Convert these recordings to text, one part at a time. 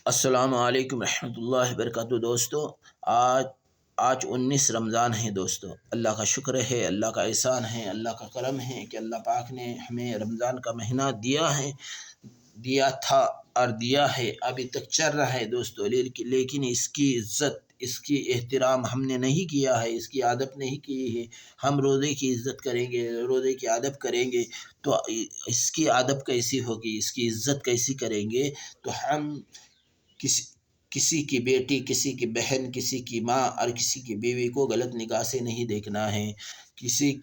السلام علیکم رحمۃ اللہ وبرکاتہ دوستو۔ آج 19 رمضان ہے دوستو۔ اللہ کا شکر ہے، اللہ کا احسان ہے، اللہ کا کرم ہے کہ اللہ پاک نے ہمیں رمضان کا مہینہ دیا تھا اور دیا ہے، ابھی تک چل رہا ہے دوستو۔ لیکن اس کی عزت، اس کی احترام ہم نے نہیں کیا ہے، اس کی ادب نہیں کی ہے۔ ہم روزے کی عزت کریں گے، روزے کی ادب کریں گے تو اس کی ادب کیسی ہوگی، اس کی عزت کیسی کریں گے؟ تو ہم کسی کی بیٹی، کسی کی بہن، کسی کی ماں اور کسی کی بیوی کو غلط نگاہ سے نہیں دیکھنا ہے۔ کسی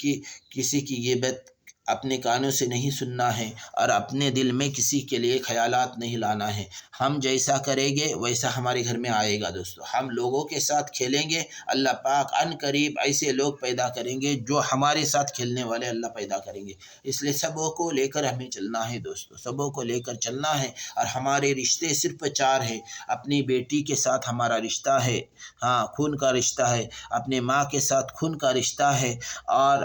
کی غیبت اپنے کانوں سے نہیں سننا ہے، اور اپنے دل میں کسی کے لیے خیالات نہیں لانا ہے۔ ہم جیسا کریں گے ویسا ہمارے گھر میں آئے گا دوستو۔ ہم لوگوں کے ساتھ کھیلیں گے، اللہ پاک ان قریب ایسے لوگ پیدا کریں گے جو ہمارے ساتھ کھیلنے والے اللہ پیدا کریں گے۔ اس لیے سبوں کو لے کر ہمیں چلنا ہے دوستو، سبوں کو لے کر چلنا ہے۔ اور ہمارے رشتے صرف 4 ہیں۔ اپنی بیٹی کے ساتھ ہمارا رشتہ ہے، ہاں خون کا رشتہ ہے۔ اپنے ماں کے ساتھ خون کا رشتہ ہے، اور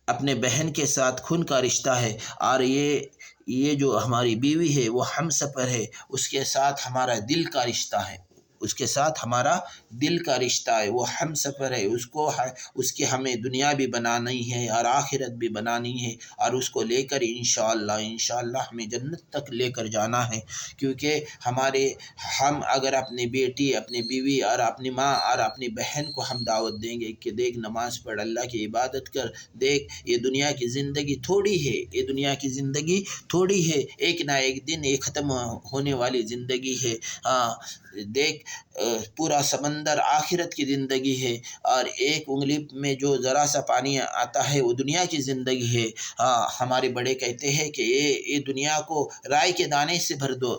اپنے بہن کے ساتھ خون کا رشتہ ہے۔ اور یہ جو ہماری بیوی ہے وہ ہم سفر ہے، اس کے ساتھ ہمارا دل کا رشتہ ہے، اس کے ساتھ ہمارا دل کا رشتہ ہے، وہ ہم سفر ہے۔ اس کی ہمیں دنیا بھی بنانی ہے اور آخرت بھی بنانی ہے، اور اس کو لے کر انشاءاللہ ہمیں جنت تک لے کر جانا ہے۔ کیونکہ ہم اگر اپنی بیٹی، اپنی بیوی اور اپنی ماں اور اپنی بہن کو ہم دعوت دیں گے کہ دیکھ نماز پڑھ، اللہ کی عبادت کر، دیکھ یہ دنیا کی زندگی تھوڑی ہے، یہ دنیا کی زندگی تھوڑی ہے، ایک نہ ایک دن یہ ختم ہونے والی زندگی ہے۔ ہاں دیکھ، پورا سمندر آخرت کی زندگی ہے، اور ایک انگلی میں جو ذرا سا پانی آتا ہے وہ دنیا کی زندگی ہے۔ ہاں ہمارے بڑے کہتے ہیں کہ یہ دنیا کو رائے کے دانے سے بھر دو،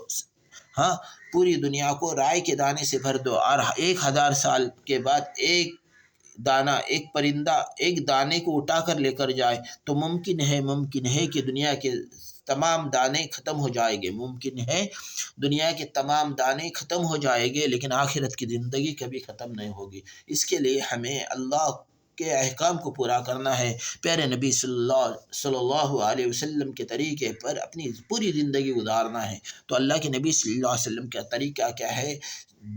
ہاں پوری دنیا کو رائے کے دانے سے بھر دو، اور 1000 سال کے بعد ایک دانہ، ایک پرندہ ایک دانے کو اٹھا کر لے کر جائے تو ممکن ہے کہ دنیا کے تمام دانے ختم ہو جائیں گے، ممکن ہے دنیا کے تمام دانے ختم ہو جائیں گے، لیکن آخرت کی زندگی کبھی ختم نہیں ہوگی۔ اس کے لیے ہمیں اللہ کے احکام کو پورا کرنا ہے، پیارے نبی صلی اللہ علیہ وسلم کے طریقے پر اپنی پوری زندگی گزارنا ہے۔ تو اللہ کے نبی صلی اللہ علیہ وسلم کا طریقہ کیا ہے؟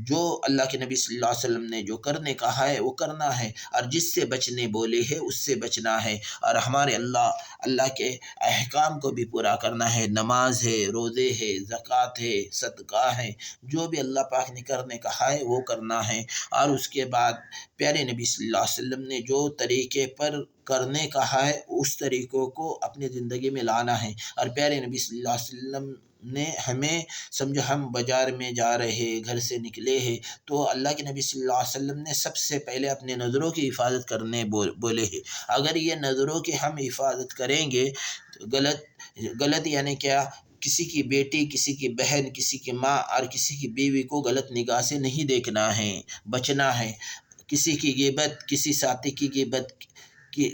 جو اللہ کے نبی صلی اللہ علیہ وسلم نے جو کرنے کہا ہے وہ کرنا ہے، اور جس سے بچنے بولے ہے اس سے بچنا ہے، اور ہمارے اللہ کے احکام کو بھی پورا کرنا ہے۔ نماز ہے، روزے ہے، زکوٰۃ ہے، صدقہ ہے، جو بھی اللہ پاک نے کرنے کہا ہے وہ کرنا ہے۔ اور اس کے بعد پیارے نبی صلی اللہ علیہ وسلم نے جو طریقے پر کرنے کہا ہے اس طریقوں کو اپنی زندگی میں لانا ہے۔ اور پیارے نبی صلی اللہ علیہ وسلم نے ہمیں سمجھو، ہم بازار میں جا رہے، گھر سے نکلے ہیں، تو اللہ کے نبی صلی اللہ علیہ وسلم نے سب سے پہلے اپنے نظروں کی حفاظت کرنے بولے ہیں۔ اگر یہ نظروں کی ہم حفاظت کریں گے، غلط یعنی کیا؟ کسی کی بیٹی، کسی کی بہن، کسی کی ماں اور کسی کی بیوی کو غلط نگاہ سے نہیں دیکھنا ہے، بچنا ہے۔ کسی کی غیبت، کسی ساتھی کی غیبت،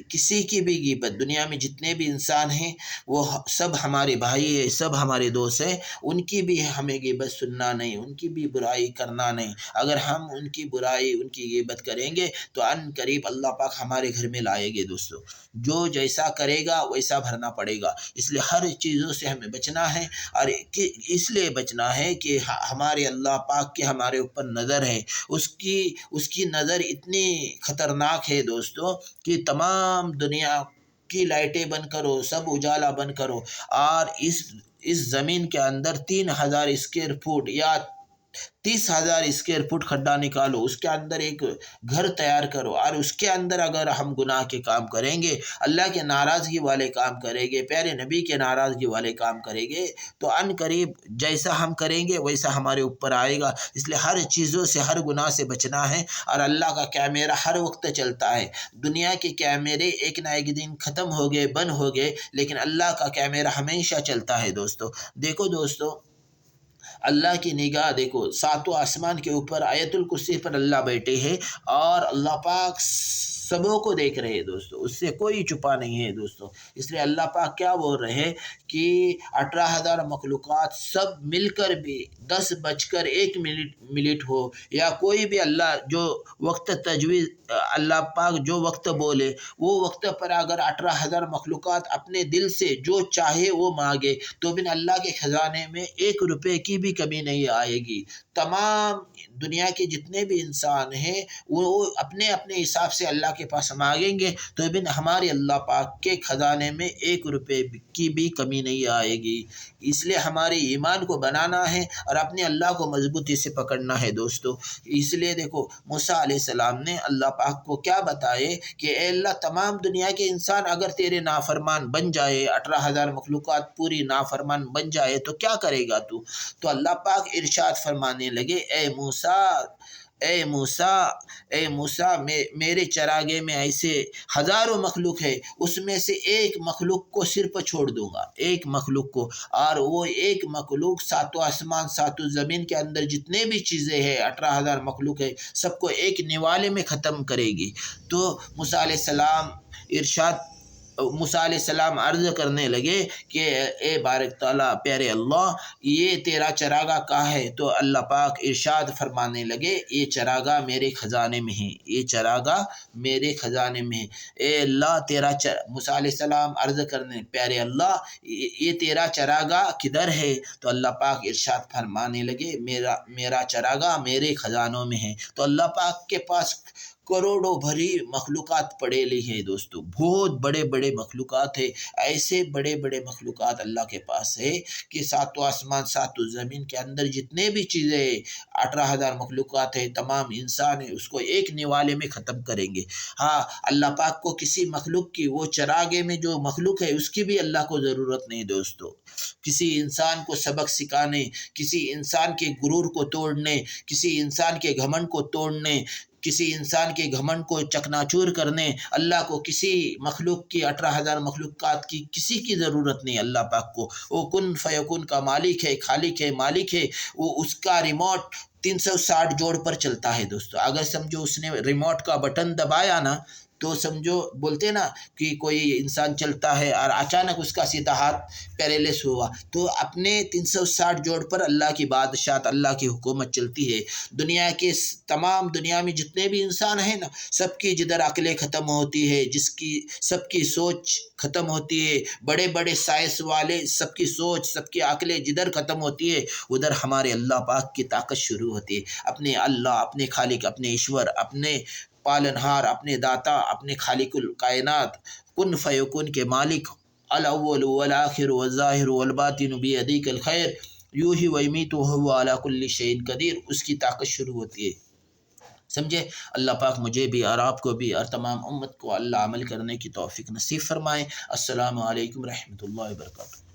کسی کی بھی غیبت، دنیا میں جتنے بھی انسان ہیں وہ سب ہمارے بھائی ہیں، سب ہمارے دوست ہیں، ان کی بھی ہمیں غیبت سننا نہیں، ان کی بھی برائی کرنا نہیں۔ اگر ہم ان کی برائی، ان کی غیبت کریں گے تو ان قریب اللہ پاک ہمارے گھر میں لائے گے دوستو۔ جو جیسا کرے گا ویسا بھرنا پڑے گا۔ اس لیے ہر چیزوں سے ہمیں بچنا ہے، اور اس لیے بچنا ہے کہ ہمارے اللہ پاک کے ہمارے اوپر نظر ہے، اس کی نظر اتنی خطرناک ہے دوستو کہ تمام دنیا کی لائٹیں بند کرو، سب اجالا بند کرو، اور اس زمین کے اندر 3000 اسکوائر فٹ یا 30,000 اسکوائر فٹ کھڈا نکالو، اس کے اندر ایک گھر تیار کرو، اور اس کے اندر اگر ہم گناہ کے کام کریں گے، اللہ کے ناراضگی والے کام کریں گے، پیارے نبی کے ناراضگی والے کام کریں گے، تو ان قریب جیسا ہم کریں گے ویسا ہمارے اوپر آئے گا۔ اس لیے ہر چیزوں سے، ہر گناہ سے بچنا ہے، اور اللہ کا کیمرہ ہر وقت چلتا ہے۔ دنیا کے کیمرے ایک نہ ایک دن ختم ہو گئے، بند ہو گئے، لیکن اللہ کا کیمرہ ہمیشہ چلتا ہے دوستو۔ دیکھو دوستو، اللہ کی نگاہ دیکھو، 7 آسمان کے اوپر آیت الکرسی پر اللہ بیٹھے ہیں، اور اللہ پاک سبوں کو دیکھ رہے ہیں دوستو، اس سے کوئی چھپا نہیں ہے دوستو۔ اس لیے اللہ پاک کیا بول رہے ہیں کہ 18,000 مخلوقات سب مل کر بھی 10:01 ہو، یا کوئی بھی اللہ جو وقت تجویز، اللہ پاک جو وقت بولے وہ وقت پر اگر 18,000 مخلوقات اپنے دل سے جو چاہے وہ مانگے، تو بن اللہ کے خزانے میں 1 روپے کی بھی کمی نہیں آئے گی۔ تمام دنیا کے جتنے بھی انسان ہیں وہ اپنے اپنے حساب سے اللہ کے پاس مانگیں گے تو ابن ہمارے اللہ پاک کے خزانے میں 1 روپے کی بھی کمی نہیں آئے گی۔ اس لیے ہمارے ایمان کو بنانا ہے اور اپنے اللہ کو مضبوطی سے پکڑنا ہے دوستو۔ اس لیے دیکھو موسیٰ علیہ السلام نے اللہ پاک کو کیا بتائے کہ اے اللہ تمام دنیا کے انسان اگر تیرے نافرمان بن جائے، 18,000 مخلوقات پوری نافرمان بن جائے تو کیا کرے گا تو اللہ پاک ارشاد فرمانے لگے اے موسیٰ میرے چراغے میں ایسے ہزاروں مخلوق ہے، اس میں سے ایک مخلوق کو صرف چھوڑ دوں گا، ایک مخلوق کو، اور وہ ایک مخلوق 7 آسمان 7 زمین کے اندر جتنے بھی چیزیں ہیں 18,000 مخلوق ہے سب کو ایک نوالے میں ختم کرے گی۔ تو موسیٰ علیہ السلام عرض کرنے لگے کہ اے بارک تعالیٰ پیارے اللہ یہ تیرا چراغا کہاں ہے؟ تو اللہ پاک ارشاد فرمانے لگے یہ چراغا میرے خزانے میں ہے، یہ چراغا میرے خزانے میں ہے۔ اے اللہ موسیٰ علیہ السلام عرض کرنے پیارے اللہ یہ تیرا چراغا کدھر ہے؟ تو اللہ پاک ارشاد فرمانے لگے میرا چراغا میرے خزانوں میں ہے۔ تو اللہ پاک کے پاس کروڑوں بھری مخلوقات پڑے لی ہیں دوستو، بہت بڑے بڑے مخلوقات ہیں، ایسے بڑے بڑے مخلوقات اللہ کے پاس ہے کہ 7 آسمان 7 زمین کے اندر جتنے بھی چیزیں 18,000 مخلوقات ہیں، تمام انسان ہیں، اس کو ایک نوالے میں ختم کریں گے۔ ہاں اللہ پاک کو کسی مخلوق کی، وہ چراغے میں جو مخلوق ہے اس کی بھی اللہ کو ضرورت نہیں دوستو۔ کسی انسان کو سبق سکھانے، کسی انسان کے غرور کو توڑنے، کسی انسان کے گھمنڈ کو توڑنے، کسی انسان کے گھمنڈ کو چکناچور کرنے اللہ کو کسی مخلوق کی 18,000 مخلوقات کی کسی کی ضرورت نہیں اللہ پاک کو۔ وہ کن فیکون کا مالک ہے، خالق ہے، مالک ہے، وہ اس کا ریموٹ 360 جوڑ پر چلتا ہے دوستو۔ اگر سمجھو اس نے ریموٹ کا بٹن دبایا نا تو سمجھو بولتے نا کہ کوئی انسان چلتا ہے اور اچانک اس کا سیدھا ہاتھ پیرالائز ہوا، تو اپنے 360 جوڑ پر اللہ کی بادشاہت اللہ کی حکومت چلتی ہے۔ دنیا میں جتنے بھی انسان ہیں نا سب کی جدھر عقلیں ختم ہوتی ہے، سب کی سوچ ختم ہوتی ہے، بڑے بڑے سائنس والے سب کی سوچ سب کی عقلیں جدھر ختم ہوتی ہے ادھر ہمارے اللہ پاک کی طاقت شروع ہوتی ہے۔ اپنے اللہ، اپنے خالق، اپنے ایشور، اپنے پالنہار، اپنے داتا، اپنے خالق الکائنات، کن فیکون کے مالک، الاول والآخر والظاہر والباطن بیدیک الخیر یحیی ویمیت وہو علی کل شیء قدیر، اس کی طاقت شروع ہوتی ہے۔ سمجھے؟ اللہ پاک مجھے بھی اور آپ کو بھی اور تمام امت کو اللہ عمل کرنے کی توفیق نصیب فرمائے۔ السلام علیکم رحمۃ اللہ وبرکاتہ۔